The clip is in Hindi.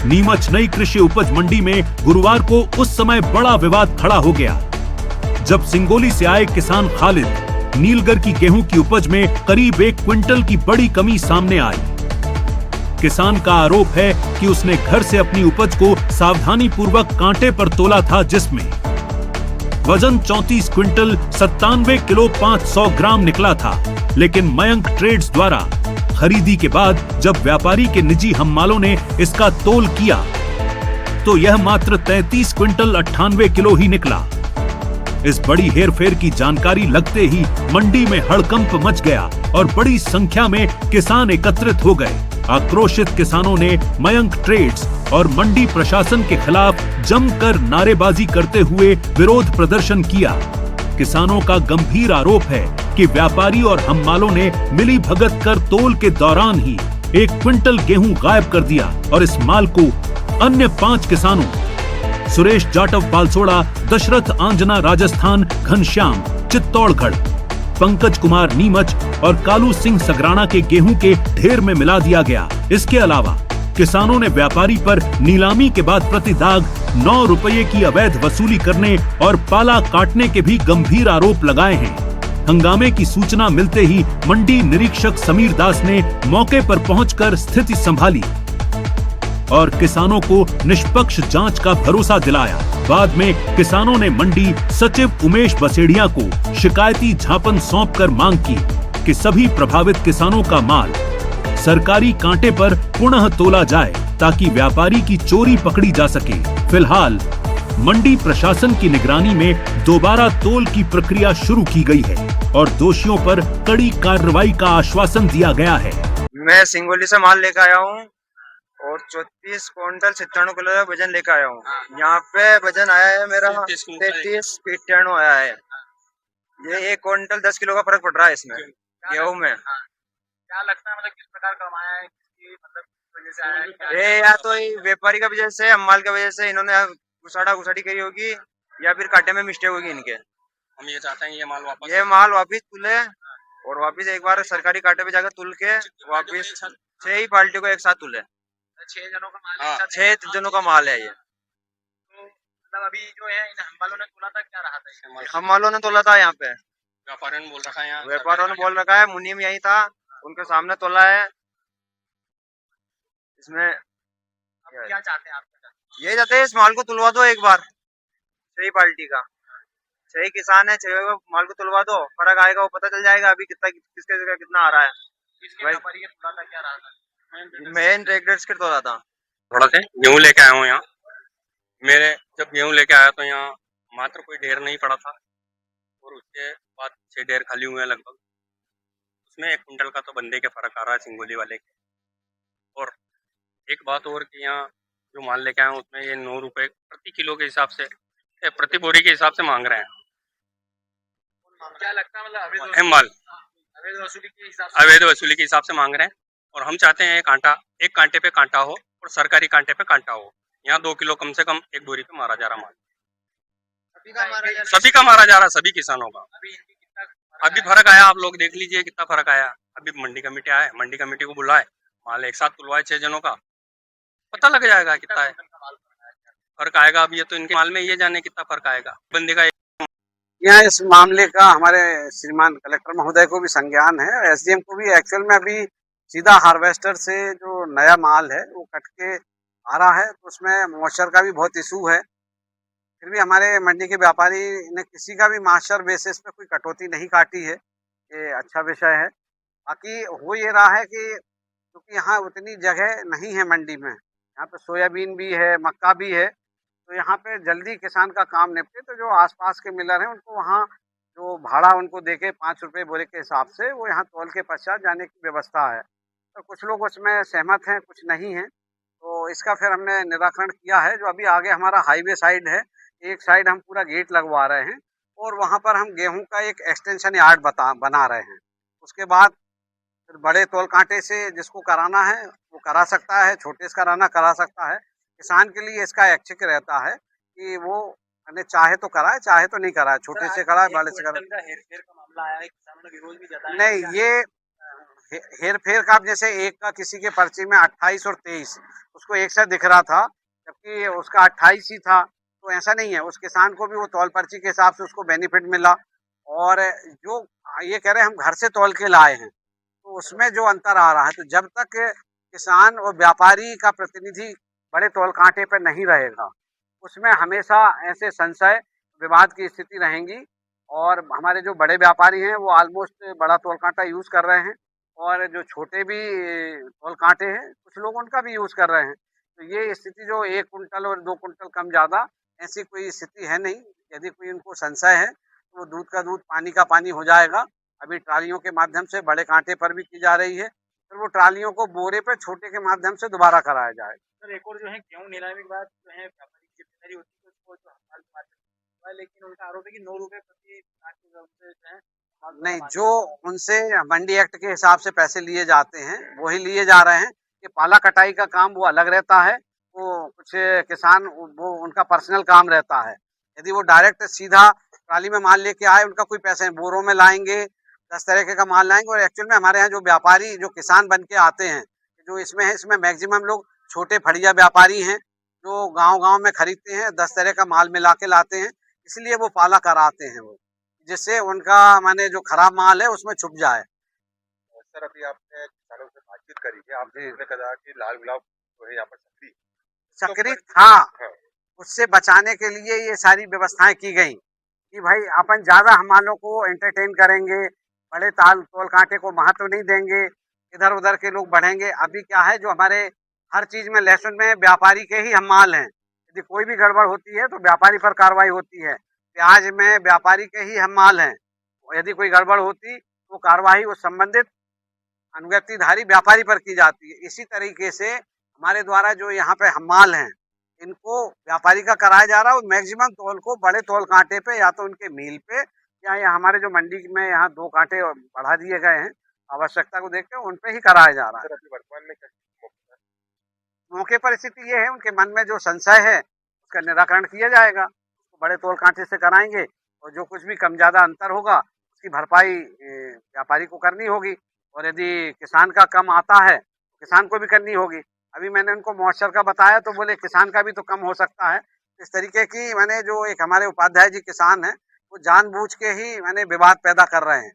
नीमच नई कृषि उपज मंडी में गुरुवार को उस समय बड़ा विवाद खड़ा हो गया जब सिंगोली से आए किसान खालिद नीलगर की गेहूं की उपज में करीब 1 क्विंटल की बड़ी कमी सामने आई। किसान का आरोप है कि उसने घर से अपनी उपज को सावधानी पूर्वक कांटे पर तोला था, जिसमें वजन 34 क्विंटल 97 किलो 500 ग्राम निकला था। लेकिन मयंक ट्रेड्स द्वारा खरीदी के बाद जब व्यापारी के निजी हम्मालों ने इसका तोल किया तो यह मात्र 33 क्विंटल 98 किलो ही निकला। इस बड़ी हेरफेर की जानकारी लगते ही मंडी में हड़कंप मच गया और बड़ी संख्या में किसान एकत्रित हो गए। आक्रोशित किसानों ने मयंक ट्रेड्स और मंडी प्रशासन के खिलाफ जमकर नारेबाजी करते हुए विरोध प्रदर्शन किया। किसानों का गंभीर आरोप है कि व्यापारी और हम्मालों ने मिली भगत कर तोल के दौरान ही 1 क्विंटल गेहूं गायब कर दिया और इस माल को अन्य 5 किसानों सुरेश जाटव बालसोड़ा, दशरथ आंजना राजस्थान, घनश्याम चित्तौड़गढ़, पंकज कुमार नीमच और कालू सिंह सगराना के गेहूं के ढेर में मिला दिया गया। इसके अलावा किसानों ने व्यापारी पर नीलामी के बाद प्रति दाग 9 रुपये की अवैध वसूली करने और पाला काटने के भी गंभीर आरोप लगाए हैं। हंगामे की सूचना मिलते ही मंडी निरीक्षक समीर दास ने मौके पर पहुंचकर स्थिति संभाली और किसानों को निष्पक्ष जांच का भरोसा दिलाया। बाद में किसानों ने मंडी सचिव उमेश बसेड़िया को शिकायती ज्ञापन सौंपकर मांग की कि सभी प्रभावित किसानों का माल सरकारी कांटे पर पुनः तोला जाए ताकि व्यापारी की चोरी पकड़ी जा सके। फिलहाल मंडी प्रशासन की निगरानी में दोबारा तोल की प्रक्रिया शुरू की गई है और दोषियों पर कड़ी कार्रवाई का आश्वासन दिया गया है। मैं सिंगोली से माल लेकर आया हूँ और 34 क्विंटल 97 किलो का वजन लेकर आया हूँ। यहाँ पे वजन आया है मेरा 33 फीट आया है। ये 1 क्विंटल 10 किलो का फर्क पड़ रहा है इसमें गेहूं में। क्या लगता है मतलब किस प्रकार का आया है, किसकी मतलब वजह से आया है? ये या तो व्यापारी का वजह से, हमाल की वजह से इन्होंने घुसाड़ी करी होगी या फिर कांटे में मिस्टेक होगी इनके। हम ये चाहते हैं ये माल वापिस तुले और वापिस एक बार सरकारी कांटे पे जाकर तुल के वापिस 6 ही पार्टी को एक साथ तुले। 6 जनों का माल है, 6 जनों का माल है ये। तो मतलब अभी जो है इन हम्बालों ने तोला था, क्या रहा था इसमें? हम्मालों ने तोला था यहाँ पे, व्यापारियों ने बोल रखा है, यहाँ व्यापारियों ने बोल रखा है, मुनीम यही था, उनके सामने तोला है। इसमें क्या चाहते हैं आप? ये चाहते हैं इस माल को तुलवा दो एक बार, 6 पार्टी का, 6 किसान है, 6 माल को तुलवा दो, फर्क आएगा वो पता चल जाएगा अभी कितना किसके जगह कितना आ रहा है। किसके व्यापारी के तोला था, क्या रहा था? मेन ट्रेडर्स के तोला था। थोड़ा से गेहूं लेके आया हूँ यहाँ। मेरे जब गेहूं लेके आया तो यहाँ मात्र कोई ढेर नहीं पड़ा था और उसके बाद 6 ढेर खाली हुए हैं लगभग। उसमें 1 कुंटल का तो बंदे के फर्क आ रहा है सिंगोली वाले के। और एक बात और कि यहाँ जो माल लेके आया हूँ उसमें ये 9 रुपए प्रति किलो के हिसाब से, प्रति बोरी के हिसाब से मांग रहे हैं। क्या लगता है मतलब अवैध वसूली के हिसाब से मांग रहे हैं और हम चाहते हैं एक कांटे पे कांटा हो और सरकारी कांटे पे कांटा हो। यहाँ 2 किलो कम से कम एक बोरी पे मारा जा रहा माल, सभी का मारा जा रहा, सभी किसानों का। अभी फर्क आया, आप लोग देख लीजिए कितना फर्क आया। अभी मंडी कमेटी आए, मंडी कमेटी को बुलाए, माल एक साथ तुलवाए 6 जनों का, पता लग जाएगा कितना है फर्क आएगा। अब ये तो इनके माल में ये जाने कितना फर्क आएगा बंदे का। यहाँ इस मामले का हमारे श्रीमान कलेक्टर महोदय को भी संज्ञान है, एसडीएम को भी। एक्चुअल में अभी सीधा हार्वेस्टर से जो नया माल है वो कट के आ रहा है तो उसमें मॉइस्चर का भी बहुत इशू है। फिर भी हमारे मंडी के व्यापारी ने किसी का भी मास्टर बेसिस पे कोई कटौती नहीं काटी है, ये अच्छा विषय है। बाकी हो ये रहा है कि क्योंकि यहाँ उतनी जगह नहीं है मंडी में, यहाँ पे सोयाबीन भी है, मक्का भी है, तो यहाँ पे जल्दी किसान का काम निपटे तो जो आसपास के मिलर हैं उनको वहाँ जो भाड़ा उनको देके 5 रुपये बोरे के हिसाब से वो यहाँ तौल के पश्चात जाने की व्यवस्था है। तो कुछ लोग उसमें सहमत हैं, कुछ नहीं हैं, तो इसका फिर हमने निराकरण किया है। जो अभी आगे हमारा हाईवे साइड है, एक साइड हम पूरा गेट लगवा रहे हैं और वहाँ पर हम गेहूँ का एक एक्सटेंशन यार्ड बना रहे हैं। उसके बाद फिर बड़े तौल कांटे से जिसको कराना है वो करा सकता है, छोटे से कराना करा सकता है। किसान के लिए इसका ऐच्छिक रहता है कि वो चाहे तो कराए, चाहे तो नहीं कराए, छोटे से कराए, बड़े से कराए। हेरफेर का मामला आया है, किसानों ने विरोध भी जताया। नहीं, हेर फेर का, जैसे एक का किसी के पर्ची में 28 और 23 उसको एक से दिख रहा था, जबकि उसका 28 ही था। तो ऐसा नहीं है, उस किसान को भी वो तौल पर्ची के हिसाब से उसको बेनिफिट मिला। और जो ये कह रहे हैं हम घर से तौल के लाए हैं, तो उसमें जो अंतर आ रहा है, तो जब तक किसान और व्यापारी का प्रतिनिधि बड़े तौल कांटे पर नहीं रहेगा, उसमें हमेशा ऐसे संशय विवाद की स्थिति रहेंगी। और हमारे जो बड़े व्यापारी हैं वो ऑलमोस्ट बड़ा तौल कांटा यूज कर रहे हैं, और जो छोटे भी तौल कांटे हैं कुछ लोग उनका भी यूज कर रहे हैं। तो ये स्थिति जो 1 कुंटल और 2 कुंटल कम ज्यादा, ऐसी कोई स्थिति है नहीं। यदि कोई उनको संशय है तो वो दूध का दूध पानी का पानी हो जाएगा। अभी ट्रालियों के माध्यम से बड़े कांटे पर भी की जा रही है, फिर वो ट्रालियों को बोरे पे छोटे के माध्यम से दोबारा कराया जाएगा। सर एक और जो है गेहूं नीलामी के बाद जो है व्यापारी की जिम्मेदारी होती है उसको जो हड़ताल के माध्यम से हुआ है, लेकिन उनका आरोप है कि 9 रुपए प्रति साठ के हिसाब से जो है नहीं, जो उनसे मंडी एक्ट के हिसाब से पैसे लिए जाते हैं वही लिए जा रहे हैं। कि पाला कटाई का काम वो अलग रहता है, वो कुछ किसान वो उनका पर्सनल काम रहता है। यदि वो डायरेक्ट सीधा ट्राली में माल लेके आए, उनका कोई पैसे नहीं, बोरों में लाएंगे, 10 तरह का माल लाएंगे। और एक्चुअल में हमारे यहाँ जो व्यापारी जो किसान बन के आते हैं, जो इसमें है, इसमें मैक्सिमम लोग छोटे फड़िया व्यापारी हैं जो गांव-गांव में खरीदते हैं, 10 तरह का माल मिला के लाते हैं, इसलिए वो पाला कराते हैं वो, जिससे उनका माने जो खराब माल है उसमें छुप जाए। सर अभी आपने किसानों से बातचीत करी है, आपने कहा कि लाल गुलाब जो है यहाँ पर सक्रिय था, उससे बचाने के लिए ये सारी व्यवस्थाएं की गई कि भाई अपन ज्यादा हमालों को एंटरटेन करेंगे, बड़े तौल कांटे को महत्व नहीं देंगे, इधर उधर के लोग बढ़ेंगे। अभी क्या है, जो हमारे हर चीज में, लहसुन में व्यापारी के ही हम माल हैं, यदि कोई भी गड़बड़ होती है तो व्यापारी पर कार्रवाई होती है। प्याज में व्यापारी के ही हम माल हैं, यदि कोई गड़बड़ होती तो कार्रवाई उस संबंधित अनुज्ञप्तिधारी व्यापारी पर की जाती है। इसी तरीके से हमारे द्वारा जो यहाँ पे हम माल हैं, इनको व्यापारी का कराया जा रहा है। और मैक्सिमम तौल को बड़े तौल कांटे पे, या तो उनके मील पे, या हमारे जो मंडी में यहाँ 2 कांटे बढ़ा दिए गए हैं आवश्यकता को देखते हुए, उन पे ही कराया जा रहा है। वर्तमान में मौके पर स्थिति ये है, उनके मन में जो संशय है उसका निराकरण किया जाएगा, उसको बड़े तौल कांटे से कराएंगे, और जो कुछ भी कम ज्यादा अंतर होगा उसकी भरपाई व्यापारी को करनी होगी। और यदि किसान का कम आता है तो किसान को भी करनी होगी। अभी मैंने उनको मॉइस्चर का बताया तो बोले किसान का भी तो कम हो सकता है। इस तरीके की मैंने जो एक हमारे उपाध्याय जी किसान है, वो जानबूझ के ही मैंने विवाद पैदा कर रहे हैं।